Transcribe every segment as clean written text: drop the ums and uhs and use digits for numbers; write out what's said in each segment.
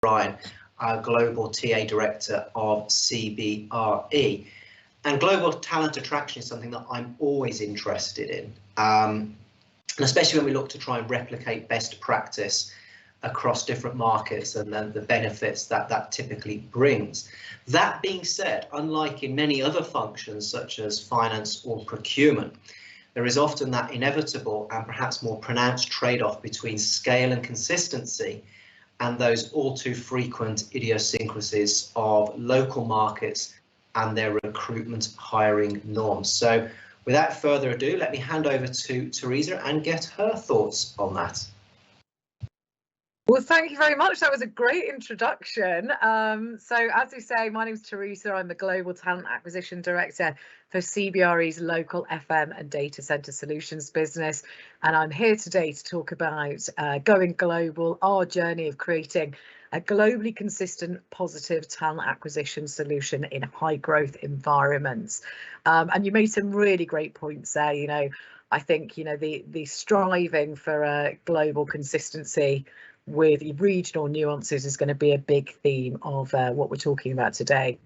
Ryan, our Global TA Director of CBRE. And global talent attraction is something that I'm always interested in, and especially when we look to try and replicate best practice across different markets and then the benefits that that typically brings. That being said, unlike in many other functions such as finance or procurement, there is often that inevitable and perhaps more pronounced trade-off between scale and consistency and those all too frequent idiosyncrasies of local markets and their recruitment hiring norms. So without further ado, let me hand over to Theresa and get her thoughts on that. Well, thank you very much. That was a great introduction. So as you say, my name is Theresa. I'm the Global Talent Acquisition Director for CBRE's local FM and data center solutions business. And I'm here today to talk about going global, our journey of creating a globally consistent, positive talent acquisition solution in high growth environments. And you made some really great points there. You know, I think, you know, the striving for a global consistency with regional nuances is going to be a big theme of what we're talking about today.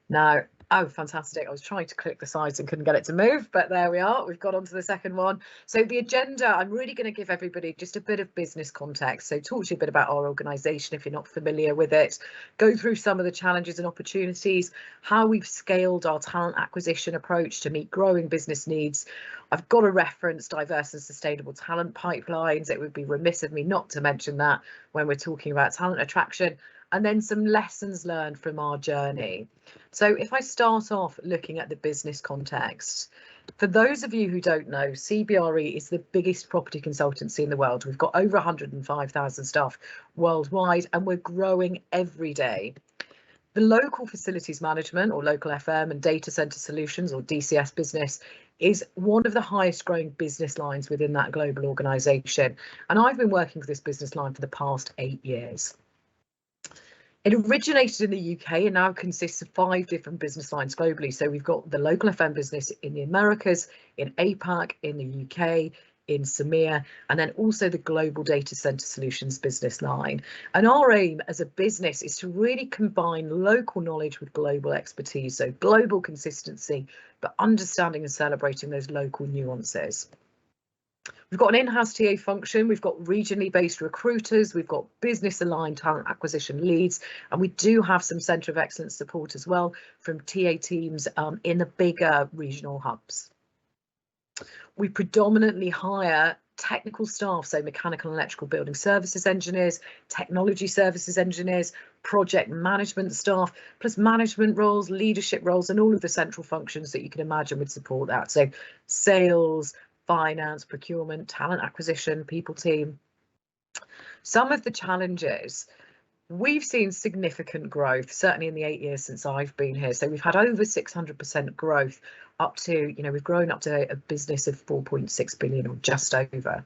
Now, oh, fantastic. I was trying to click the slides and couldn't get it to move, but there we are. We've got onto the second one. So the agenda, I'm really going to give everybody just a bit of business context. So talk to you a bit about our organisation if you're not familiar with it, go through some of the challenges and opportunities, how we've scaled our talent acquisition approach to meet growing business needs. I've got to reference diverse and sustainable talent pipelines. It would be remiss of me not to mention that when we're talking about talent attraction, and then some lessons learned from our journey. So if I start off looking at the business context, for those of you who don't know, CBRE is the biggest property consultancy in the world. We've got over 105,000 staff worldwide, and we're growing every day. The local facilities management or local FM and data center solutions or DCS business is one of the highest growing business lines within that global organisation. And I've been working with this business line for the past 8 years. It originated in the UK and now consists of 5 different business lines globally. So we've got the local FM business in the Americas, in APAC, in the UK, in CEMEA, and then also the global data center solutions business line. And our aim as a business is to really combine local knowledge with global expertise. So global consistency, but understanding and celebrating those local nuances. We've got an in-house TA function, we've got regionally based recruiters, we've got business aligned talent acquisition leads, and we do have some centre of excellence support as well from TA teams in the bigger regional hubs. We predominantly hire technical staff, so mechanical and electrical building services engineers, technology services engineers, project management staff, plus management roles, leadership roles, and all of the central functions that you can imagine would support that. So sales, finance, procurement, talent acquisition, people team. Some of the challenges, we've seen significant growth, certainly in the 8 years since I've been here. So we've had over 600% growth up to, you know, we've grown up to a business of 4.6 billion or just over.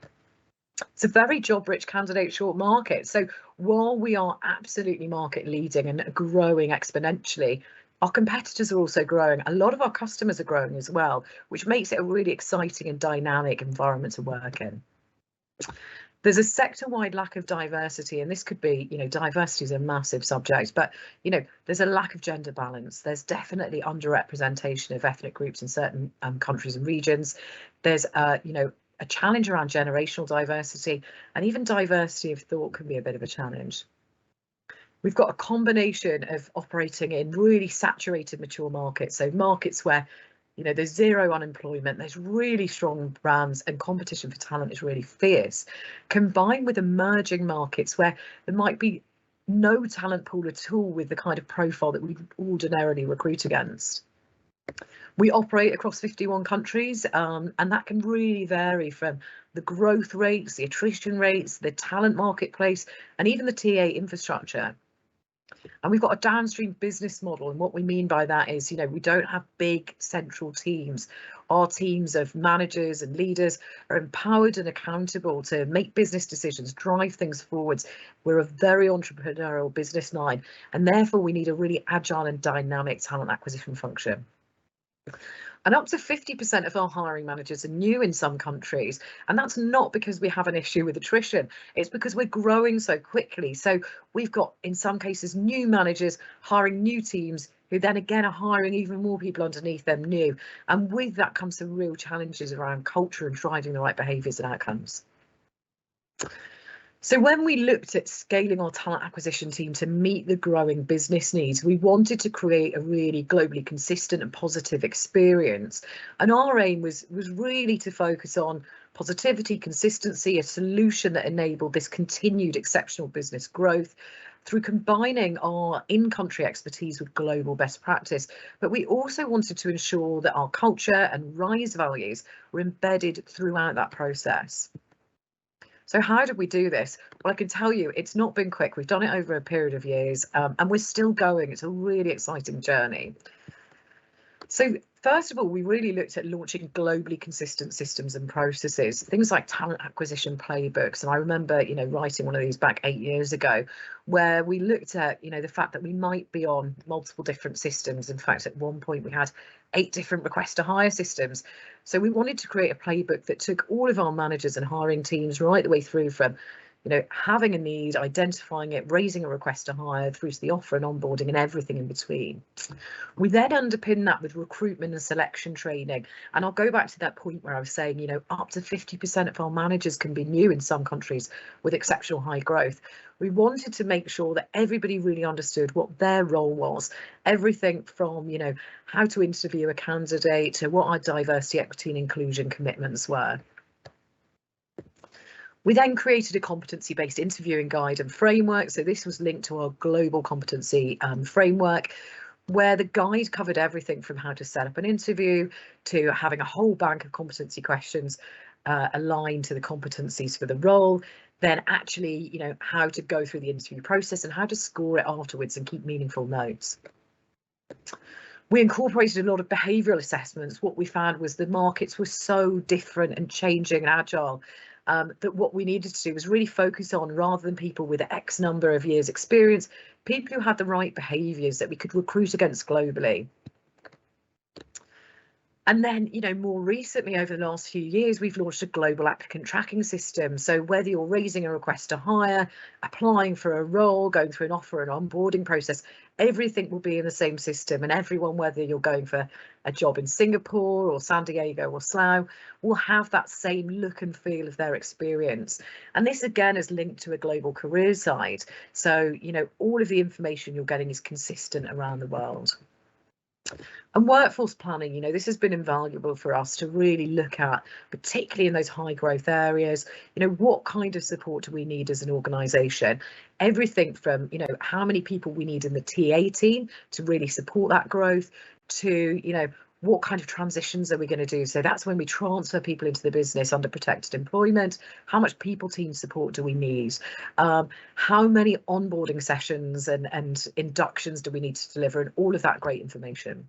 It's a very job rich candidate short market. So while we are absolutely market leading and growing exponentially, our competitors are also growing. A lot of our customers are growing as well, which makes it a really exciting and dynamic environment to work in. There's a sector-wide lack of diversity, and this could be, you know, diversity is a massive subject, but, you know, there's a lack of gender balance. There's definitely underrepresentation of ethnic groups in certain countries and regions. There's, you know, a challenge around generational diversity, and even diversity of thought can be a bit of a challenge. We've got a combination of operating in really saturated, mature markets, so markets where, you know, there's zero unemployment, there's really strong brands, and competition for talent is really fierce, combined with emerging markets where there might be no talent pool at all with the kind of profile that we ordinarily recruit against. We operate across 51 countries, and that can really vary from the growth rates, the attrition rates, the talent marketplace, and even the TA infrastructure. And we've got a downstream business model, and what we mean by that is, you know, we don't have big central teams. Our teams of managers and leaders are empowered and accountable to make business decisions, drive things forwards. We're a very entrepreneurial business line, and therefore we need a really agile and dynamic talent acquisition function. And up to 50% of our hiring managers are new in some countries. And that's not because we have an issue with attrition. It's because we're growing so quickly. So we've got, in some cases, new managers hiring new teams who then again are hiring even more people underneath them new. And with that comes some real challenges around culture and driving the right behaviours and outcomes. So when we looked at scaling our talent acquisition team to meet the growing business needs, we wanted to create a really globally consistent and positive experience. And our aim was really to focus on positivity, consistency, a solution that enabled this continued exceptional business growth through combining our in-country expertise with global best practice. But we also wanted to ensure that our culture and RISE values were embedded throughout that process. So how did we do this? Well, I can tell you it's not been quick. We've done it over a period of years and we're still going. It's a really exciting journey. So first of all, we really looked at launching globally consistent systems and processes, things like talent acquisition playbooks. And I remember, writing one of these back 8 years ago, where we looked at, the fact that we might be on multiple different systems. In fact, at one point we had 8 different request to hire systems. So we wanted to create a playbook that took all of our managers and hiring teams right the way through from having a need, identifying it, raising a request to hire through to the offer and onboarding and everything in between. We then underpin that with recruitment and selection training. And I'll go back to that point where I was saying, up to 50% of our managers can be new in some countries with exceptional high growth. We wanted to make sure that everybody really understood what their role was, everything from, how to interview a candidate to what our diversity, equity and inclusion commitments were. We then created a competency-based interviewing guide and framework. So this was linked to our global competency framework, where the guide covered everything from how to set up an interview to having a whole bank of competency questions aligned to the competencies for the role, then actually, how to go through the interview process and how to score it afterwards and keep meaningful notes. We incorporated a lot of behavioural assessments. What we found was the markets were so different and changing and agile that what we needed to do was really focus on, rather than people with X number of years experience, people who had the right behaviours that we could recruit against globally. And then, more recently, over the last few years, we've launched a global applicant tracking system. So whether you're raising a request to hire, applying for a role, going through an offer and onboarding process, everything will be in the same system. And everyone, whether you're going for a job in Singapore or San Diego or Slough, will have that same look and feel of their experience. And this, again, is linked to a global career side. So, all of the information you're getting is consistent around the world. And workforce planning, this has been invaluable for us to really look at, particularly in those high growth areas, what kind of support do we need as an organisation? Everything from, how many people we need in the TA team to really support that growth to, what kind of transitions are we going to do? So that's when we transfer people into the business under protected employment. How much people team support do we need? How many onboarding sessions and inductions do we need to deliver? And all of that great information.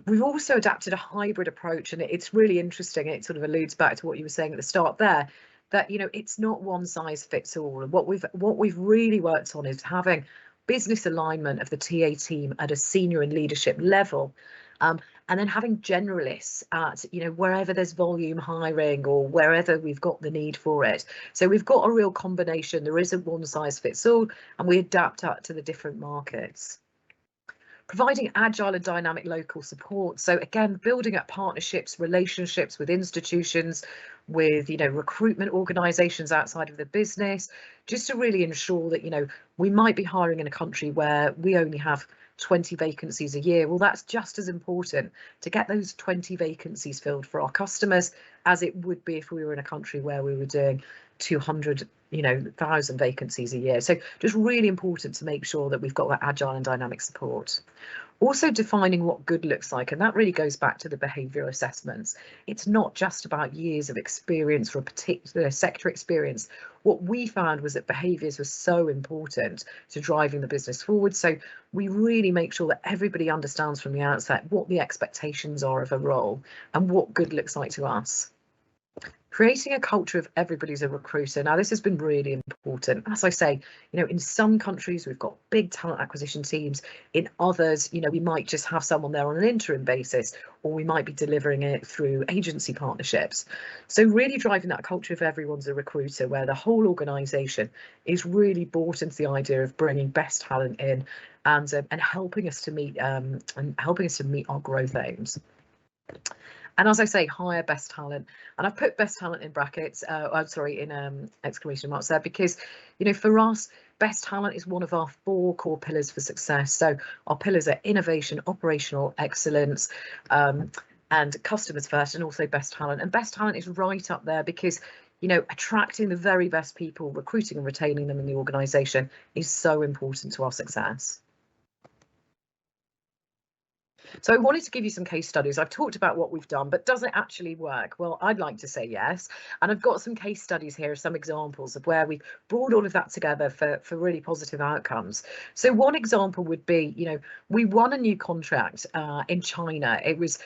We've also adapted a hybrid approach, and it's really interesting. It sort of alludes back to what you were saying at the start there, that it's not one size fits all. And what we've really worked on is having business alignment of the TA team at a senior and leadership level, and then having generalists at wherever there's volume hiring or wherever we've got the need for it. So we've got a real combination. There isn't one size fits all, and we adapt that to the different markets. Providing agile and dynamic local support. So again, building up partnerships, relationships with institutions, with recruitment organisations outside of the business, just to really ensure that we might be hiring in a country where we only have 20 vacancies a year. Well, that's just as important to get those 20 vacancies filled for our customers as it would be if we were in a country where we were doing 200,000 vacancies a year. So just really important to make sure that we've got that agile and dynamic support. Also defining what good looks like, and that really goes back to the behavioural assessments. It's not just about years of experience or a particular sector experience. What we found was that behaviours were so important to driving the business forward. So we really make sure that everybody understands from the outset what the expectations are of a role and what good looks like to us. Creating a culture of everybody's a recruiter. Now, this has been really important. As I say, in some countries we've got big talent acquisition teams. In others, we might just have someone there on an interim basis, or we might be delivering it through agency partnerships. So really driving that culture of everyone's a recruiter, where the whole organisation is really bought into the idea of bringing best talent in and helping us to meet our growth aims. And as I say, hire best talent. And I've put best talent in brackets, in exclamation marks there, because, for us, best talent is one of our 4 core pillars for success. So our pillars are innovation, operational excellence, and customers first, and also best talent. And best talent is right up there because, attracting the very best people, recruiting and retaining them in the organisation is so important to our success. So I wanted to give you some case studies. I've talked about what we've done, but does it actually work? Well, I'd like to say yes. And I've got some case studies here, some examples of where we've brought all of that together for really positive outcomes. So one example would be, we won a new contract in China. It was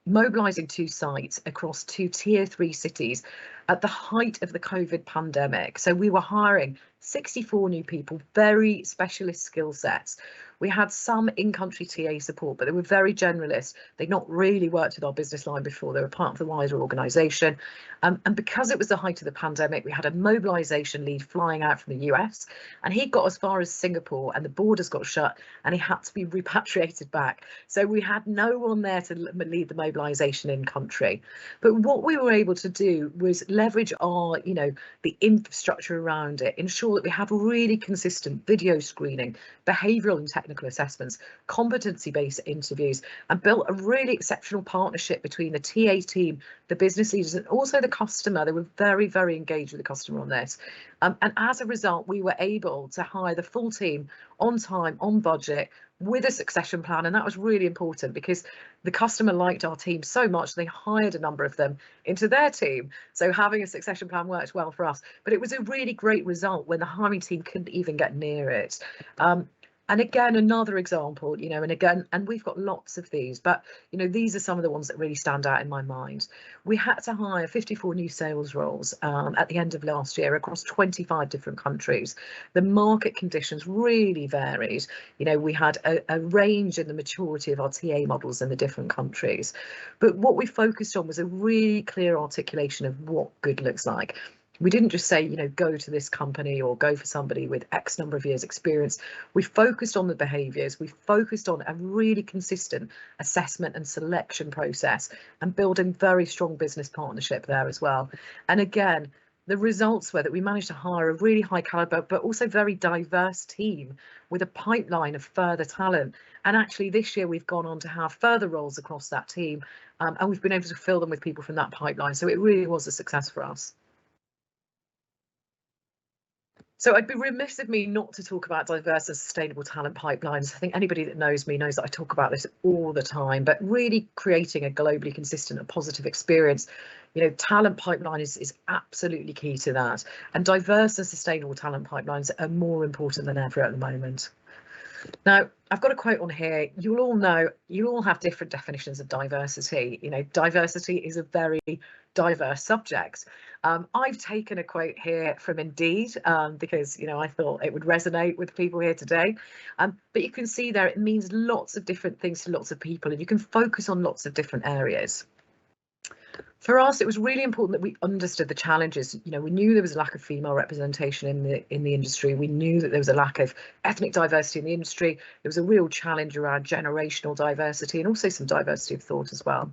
mobilising 2 sites across 2 tier 3 cities at the height of the COVID pandemic. So we were hiring 64 new people, very specialist skill sets. We had some in-country TA support, but they were very generalist. They'd not really worked with our business line before. They were part of the wider organisation. And because it was the height of the pandemic, we had a mobilisation lead flying out from the US, and he got as far as Singapore, and the borders got shut, and he had to be repatriated back. So we had no one there to lead the mobilisation in country. But what we were able to do was leverage our, the infrastructure around it, ensure that we had really consistent video screening, behavioural and technical assessments, competency-based interviews, and built a really exceptional partnership between the TA team, the business leaders, and also the customer. They were very, very engaged with the customer on this. And as a result, we were able to hire the full team on time, on budget, with a succession plan. And that was really important because the customer liked our team so much, they hired a number of them into their team. So having a succession plan worked well for us. But it was a really great result when the hiring team couldn't even get near it. And again, another example, and we've got lots of these, but, these are some of the ones that really stand out in my mind. We had to hire 54 new sales roles at the end of last year across 25 different countries. The market conditions really varied. We had a range in the maturity of our TA models in the different countries. But what we focused on was a really clear articulation of what good looks like. We didn't just say, go to this company or go for somebody with X number of years experience. We focused on the behaviours. We focused on a really consistent assessment and selection process and building very strong business partnership there as well. And again, the results were that we managed to hire a really high calibre, but also very diverse team with a pipeline of further talent. And actually this year we've gone on to have further roles across that team, and we've been able to fill them with people from that pipeline. So it really was a success for us. So I'd be remiss of me not to talk about diverse and sustainable talent pipelines. I think anybody that knows me knows that I talk about this all the time, but really creating a globally consistent and positive experience. Talent pipeline is absolutely key to that. And diverse and sustainable talent pipelines are more important than ever at the moment. Now, I've got a quote on here. You all have different definitions of diversity. Diversity is a very diverse subject. I've taken a quote here from Indeed because, I thought it would resonate with people here today. But you can see there, it means lots of different things to lots of people, and you can focus on lots of different areas. For us, it was really important that we understood the challenges. We knew there was a lack of female representation in the industry. We knew that there was a lack of ethnic diversity in the industry. There was a real challenge around generational diversity and also some diversity of thought as well.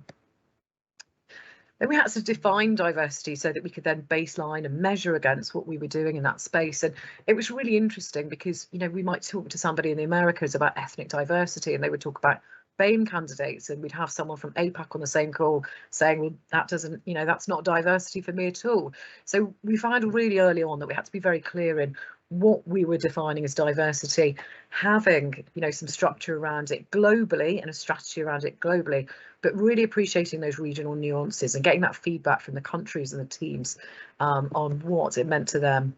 Then we had to define diversity so that we could then baseline and measure against what we were doing in that space. And it was really interesting because, we might talk to somebody in the Americas about ethnic diversity and they would talk about BAME candidates, and we'd have someone from APAC on the same call saying, well, that doesn't, that's not diversity for me at all. So we found really early on that we had to be very clear in what we were defining as diversity, having, some structure around it globally and a strategy around it globally, but really appreciating those regional nuances and getting that feedback from the countries and the teams on what it meant to them.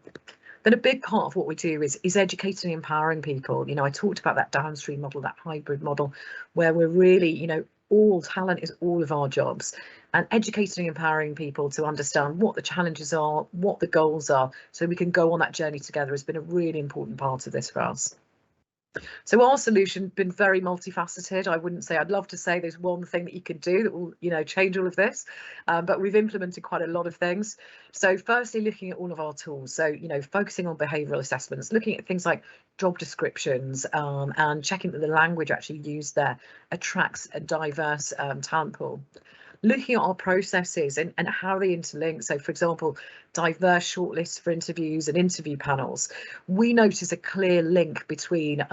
Then a big part of what we do is educating and empowering people. I talked about that downstream model, that hybrid model, where we're really, all talent is all of our jobs. and educating and empowering people to understand what the challenges are, what the goals are, so we can go on that journey together has been a really important part of this for us. So our solution been very multifaceted. I wouldn't say, I'd love to say there's one thing that you could do that will, change all of this, but we've implemented quite a lot of things. So firstly, looking at all of our tools. So, focusing on behavioural assessments, looking at things like job descriptions, and checking that the language actually used there attracts a diverse talent pool. Looking at our processes and how they interlink. So, for example, diverse shortlists for interviews and interview panels. We notice a clear link between,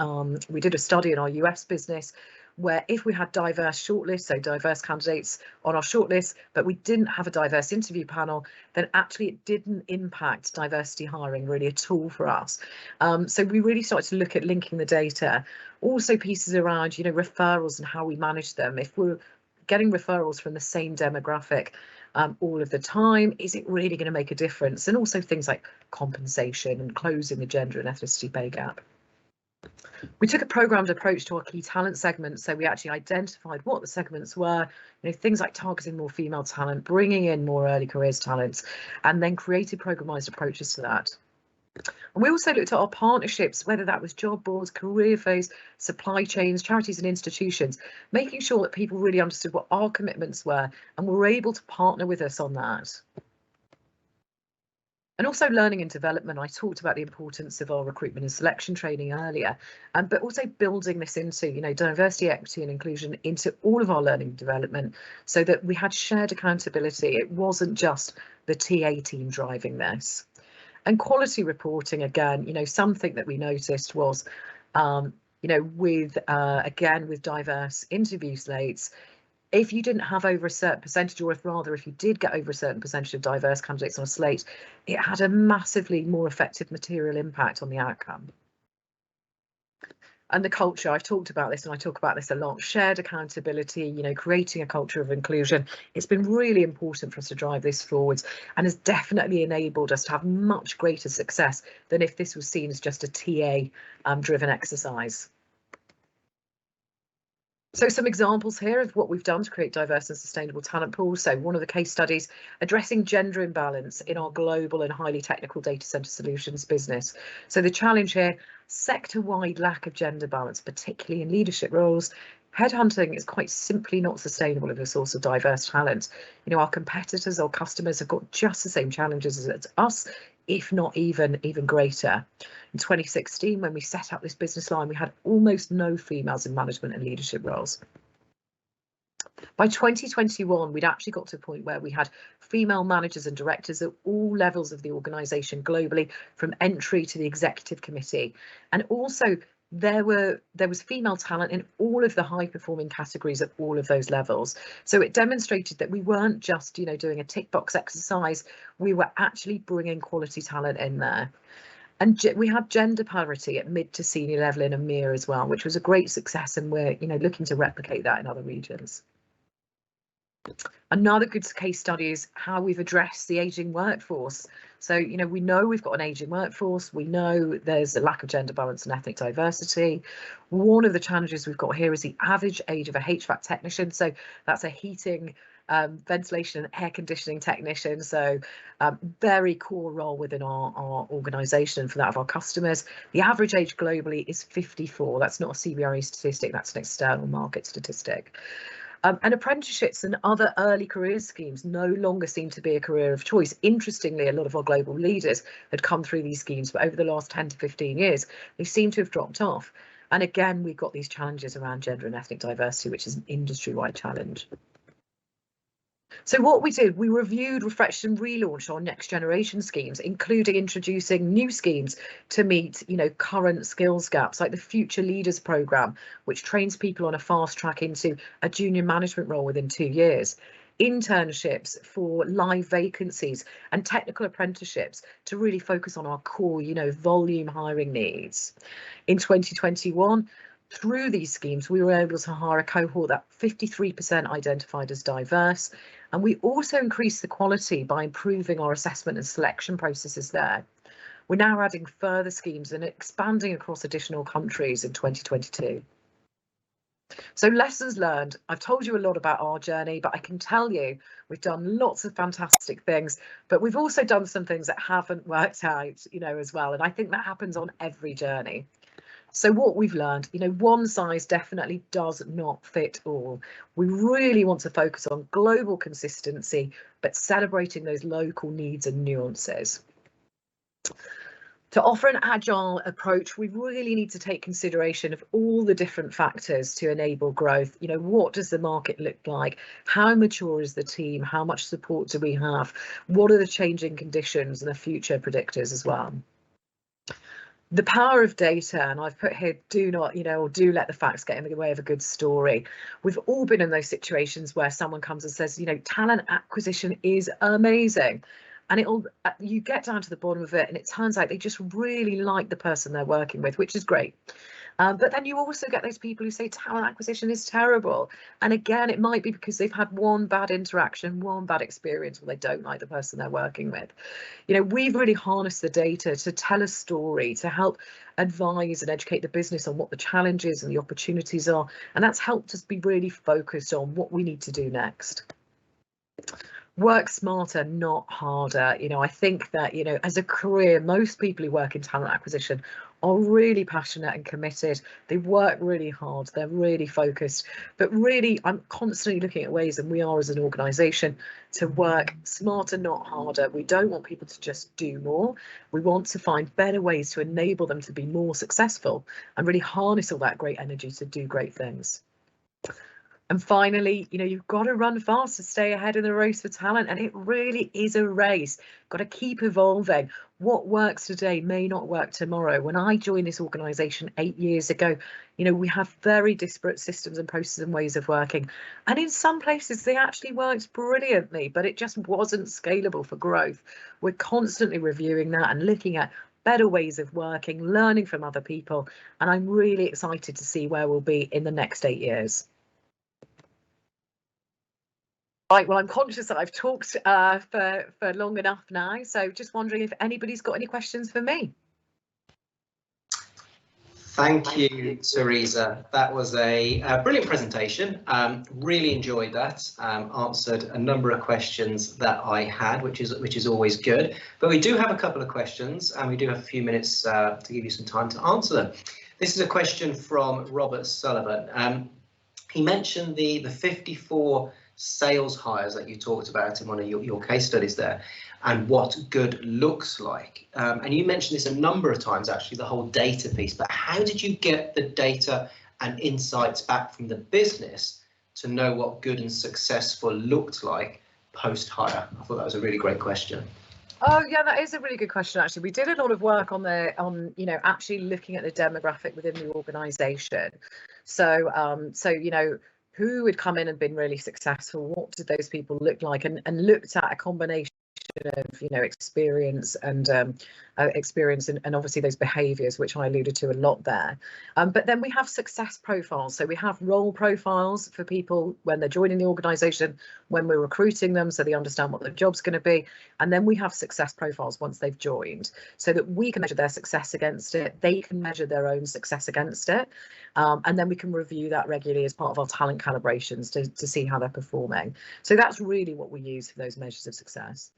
we did a study in our US business where if we had diverse shortlists, so diverse candidates on our shortlist, but we didn't have a diverse interview panel, then actually it didn't impact diversity hiring really at all for us. So we really started to look at linking the data. Also pieces around, referrals and how we manage them. If we're getting referrals from the same demographic all of the time, is it really going to make a difference? And also things like compensation and closing the gender and ethnicity pay gap. We took a programmed approach to our key talent segments, so we actually identified what the segments were, things like targeting more female talent, bringing in more early careers talents, and then created programmised approaches to that. And we also looked at our partnerships, whether that was job boards, career fairs, supply chains, charities and institutions, making sure that people really understood what our commitments were and were able to partner with us on that. And also learning and development. I talked about the importance of our recruitment and selection training earlier, but also building this into, diversity, equity and inclusion into all of our learning and development so that we had shared accountability. It wasn't just the TA team driving this. And quality reporting, again, something that we noticed was, with diverse interview slates, if you didn't have over a certain percentage, or if you did get over a certain percentage of diverse candidates on a slate, it had a massively more effective material impact on the outcome. And the culture, I've talked about this and I talk about this a lot, shared accountability, creating a culture of inclusion. It's been really important for us to drive this forwards and has definitely enabled us to have much greater success than if this was seen as just a TA driven exercise. So some examples here of what we've done to create diverse and sustainable talent pools. So one of the case studies, addressing gender imbalance in our global and highly technical data center solutions business. So the challenge here, sector-wide lack of gender balance, particularly in leadership roles. Headhunting is quite simply not sustainable as a source of diverse talent. Our competitors or customers have got just the same challenges as us, if not even greater. In 2016, when we set up this business line, we had almost no females in management and leadership roles. By 2021, we'd actually got to a point where we had female managers and directors at all levels of the organisation globally, from entry to the executive committee. And also there was female talent in all of the high performing categories at all of those levels. So it demonstrated that we weren't just, doing a tick box exercise, we were actually bringing quality talent in there. And we had gender parity at mid to senior level in EMEA as well, which was a great success, and we're looking to replicate that in other regions. Another good case study is how we've addressed the ageing workforce. So, we know we've got an ageing workforce. We know there's a lack of gender balance and ethnic diversity. One of the challenges we've got here is the average age of a HVAC technician. So that's a heating, ventilation and air conditioning technician. So very core role within our organisation for that of our customers. The average age globally is 54. That's not a CBRE statistic, that's an external market statistic. And apprenticeships and other early career schemes no longer seem to be a career of choice. Interestingly, a lot of our global leaders had come through these schemes, but over the last 10 to 15 years, they seem to have dropped off. And again, we've got these challenges around gender and ethnic diversity, which is an industry-wide challenge. So what we did, we reviewed, refreshed and relaunched our next generation schemes, including introducing new schemes to meet, current skills gaps, like the Future Leaders Programme, which trains people on a fast track into a junior management role within 2 years. Internships for live vacancies and technical apprenticeships to really focus on our core, volume hiring needs. In 2021, through these schemes, we were able to hire a cohort that 53% identified as diverse, and we also increased the quality by improving our assessment and selection processes there. We're now adding further schemes and expanding across additional countries in 2022. So lessons learned. I've told you a lot about our journey, but I can tell you we've done lots of fantastic things, but we've also done some things that haven't worked out, as well. And I think that happens on every journey. So what we've learned, one size definitely does not fit all. We really want to focus on global consistency, but celebrating those local needs and nuances. To offer an agile approach, we really need to take consideration of all the different factors to enable growth. What does the market look like? How mature is the team? How much support do we have? What are the changing conditions and the future predictors as well? The power of data, and I've put here, do not, or do let the facts get in the way of a good story. We've all been in those situations where someone comes and says, talent acquisition is amazing. And you get down to the bottom of it and it turns out they just really like the person they're working with, which is great. But then you also get those people who say talent acquisition is terrible. And again, it might be because they've had one bad interaction, one bad experience, or they don't like the person they're working with. We've really harnessed the data to tell a story, to help advise and educate the business on what the challenges and the opportunities are. And that's helped us be really focused on what we need to do next. Work smarter, not harder. I think that, as a career, most people who work in talent acquisition are really passionate and committed. They work really hard. They're really focused. But really, I'm constantly looking at ways, and we are as an organisation, to work smarter, not harder. We don't want people to just do more. We want to find better ways to enable them to be more successful and really harness all that great energy to do great things. And finally, you've got to run fast to stay ahead in the race for talent. And it really is a race. Got to keep evolving. What works today may not work tomorrow. When I joined this organisation 8 years ago, we have very disparate systems and processes and ways of working. And in some places, they actually worked brilliantly, but it just wasn't scalable for growth. We're constantly reviewing that and looking at better ways of working, learning from other people. And I'm really excited to see where we'll be in the next 8 years. Right, well, I'm conscious that I've talked for long enough now, so just wondering if anybody's got any questions for me. Thank you, Theresa. That was a brilliant presentation. Really enjoyed that. Answered a number of questions that I had, which is always good. But we do have a couple of questions, and we do have a few minutes to give you some time to answer them. This is a question from Robert Sullivan. He mentioned the 54 sales hires that you talked about in one of your case studies there, and what good looks like. And you mentioned this a number of times, actually, the whole data piece. But how did you get the data and insights back from the business to know what good and successful looked like post-hire? I thought that was a really great question. Oh yeah, that is a really good question. Actually, we did a lot of work on actually looking at the demographic within the organisation. So who had come in and been really successful, what did those people look like, and looked at a combination of experience and obviously those behaviours, which I alluded to a lot there. But then we have success profiles. So we have role profiles for people when they're joining the organisation, when we're recruiting them, so they understand what their job's going to be. And then we have success profiles once they've joined, so that we can measure their success against it. They can measure their own success against it. And then we can review that regularly as part of our talent calibrations to see how they're performing. So that's really what we use for those measures of success.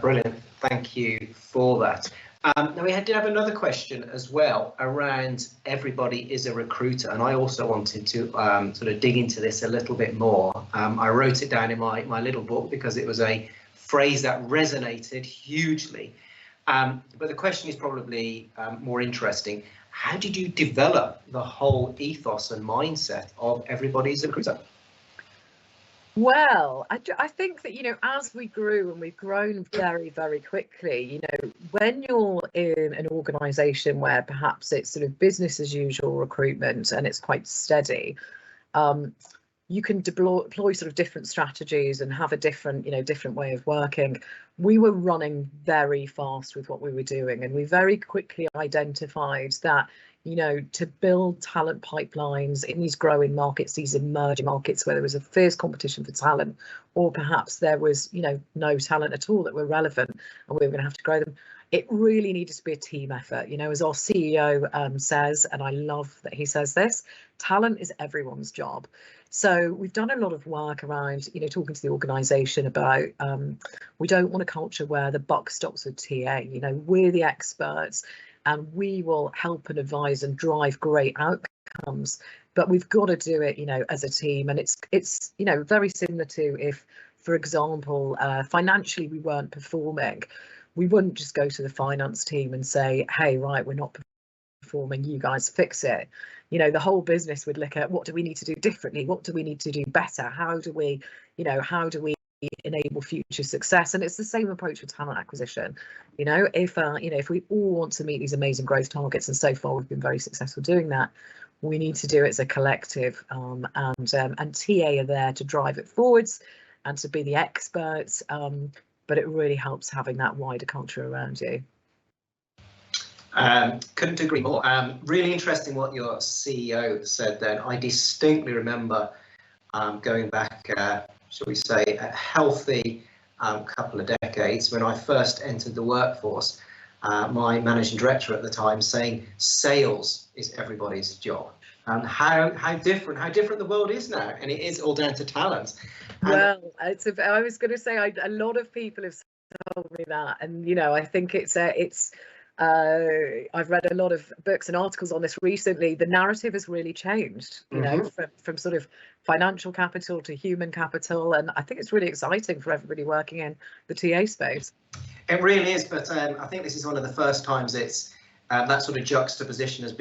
Brilliant. Thank you for that. Now we did have another question as well around everybody is a recruiter, and I also wanted to sort of dig into this a little bit more. I wrote it down in my little book because it was a phrase that resonated hugely. But the question is probably more interesting. How did you develop the whole ethos and mindset of everybody's a recruiter? Well, I think that, as we grew, and we've grown very, very quickly, when you're in an organisation where perhaps it's sort of business as usual recruitment and it's quite steady, you can deploy sort of different strategies and have a different way of working. We were running very fast with what we were doing, and we very quickly identified that to build talent pipelines in these growing markets, these emerging markets where there was a fierce competition for talent, or perhaps there was, no talent at all that were relevant and we were going to have to grow them. it really needed to be a team effort. You know, as our CEO says, and I love that he says this, talent is everyone's job. So we've done a lot of work around, you know, talking to the organisation about we don't want a culture where the buck stops with TA. You know, we're the experts and we will help and advise and drive great outcomes, but we've got to do it, you know, as a team. And it's you know, very similar to if, for example, financially we weren't performing, we wouldn't just go to the finance team and say, hey, right, we're not performing, you guys fix it. You know, the whole business would look at what do we need to do differently, what do we need to do better, how do we, you know, how do we enable future success? And it's the same approach with talent acquisition. You know, if you know, if we all want to meet these amazing growth targets, and so far we've been very successful doing that, we need to do it as a collective, and TA are there to drive it forwards and to be the experts, but it really helps having that wider culture around you. Couldn't agree more. Really interesting what your CEO said then. I distinctly remember going back, shall we say, a healthy couple of decades when I first entered the workforce, my managing director at the time saying sales is everybody's job. How different the world is now, and it is all down to talent. Well, I was going to say a lot of people have told me that, and you know, I think I've read a lot of books and articles on this recently. The narrative has really changed, you know, from sort of financial capital to human capital, and I think it's really exciting for everybody working in the TA space. It really is, but I think this is one of the first times it's that sort of juxtaposition has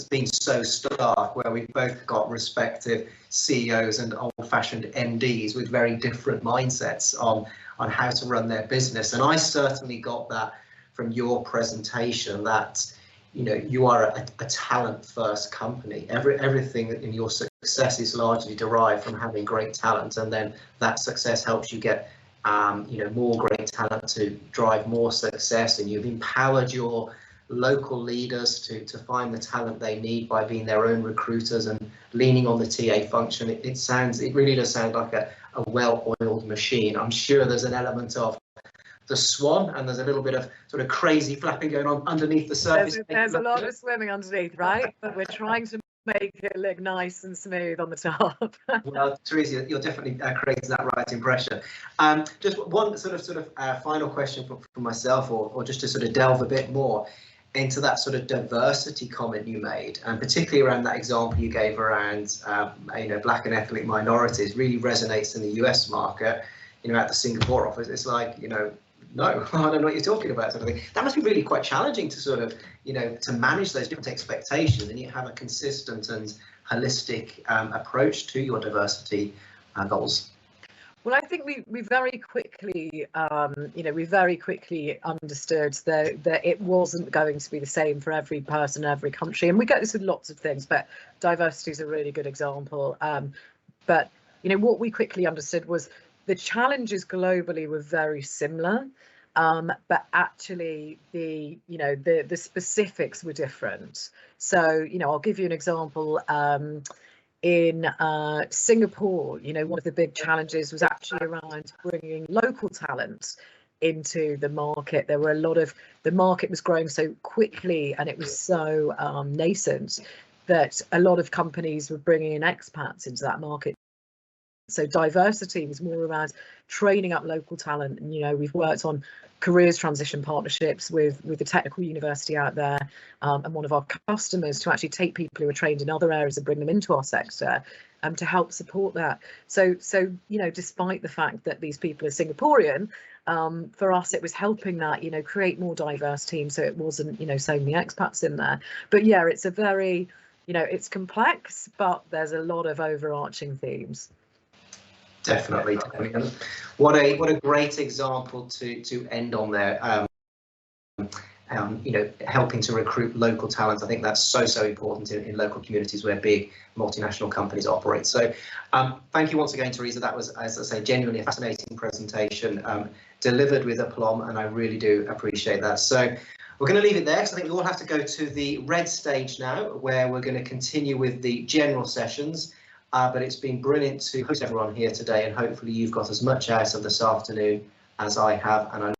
been so stark, where we've both got respective CEOs and old-fashioned MDs with very different mindsets on how to run their business. And I certainly got that from your presentation, that you know, you are a talent-first company. Everything in your success is largely derived from having great talent, and then that success helps you get you know, more great talent to drive more success, and you've empowered your local leaders to find the talent they need by being their own recruiters and leaning on the TA function. It really does sound like a well-oiled machine. I'm sure there's an element of the swan, and there's a little bit of sort of crazy flapping going on underneath the surface. There's a lot of swimming underneath, right? But we're trying to make it look nice and smooth on the top. Well, Theresa, you're definitely creating that right impression. Just one sort of final question for myself, or just to sort of delve a bit more into that sort of diversity comment you made, and particularly around that example you gave around you know, black and ethnic minorities, really resonates in the US market. You know, at the Singapore office, it's like, you know, no, I don't know what you're talking about, sort of thing. That must be really quite challenging to sort of, you know, to manage those different expectations, and you have a consistent and holistic approach to your diversity goals. Well, I think we very quickly, you know, we very quickly understood that it wasn't going to be the same for every person, every country, and we get this with lots of things, but diversity is a really good example. But you know, what we quickly understood was the challenges globally were very similar, but actually the specifics were different. So, you know, I'll give you an example. In Singapore, you know, one of the big challenges was actually around bringing local talent into the market. There were a lot of, the market was growing so quickly and it was so nascent that a lot of companies were bringing in expats into that market. So diversity was more around training up local talent. And, you know, we've worked on careers transition partnerships with the technical university out there, and one of our customers to actually take people who are trained in other areas and bring them into our sector to help support that. So, you know, despite the fact that these people are Singaporean, for us, it was helping that, you know, create more diverse teams. So it wasn't, you know, so many expats in there. But yeah, it's a very, you know, it's complex, but there's a lot of overarching themes. Definitely. And what a great example to end on there. You know, helping to recruit local talent. I think that's so important in local communities where big multinational companies operate. So thank you once again, Theresa. That was, as I say, genuinely a fascinating presentation, delivered with aplomb, and I really do appreciate that. So we're going to leave it there, because I think we all have to go to the red stage now, where we're going to continue with the general sessions. But it's been brilliant to host everyone here today, and hopefully you've got as much out of this afternoon as I have, and I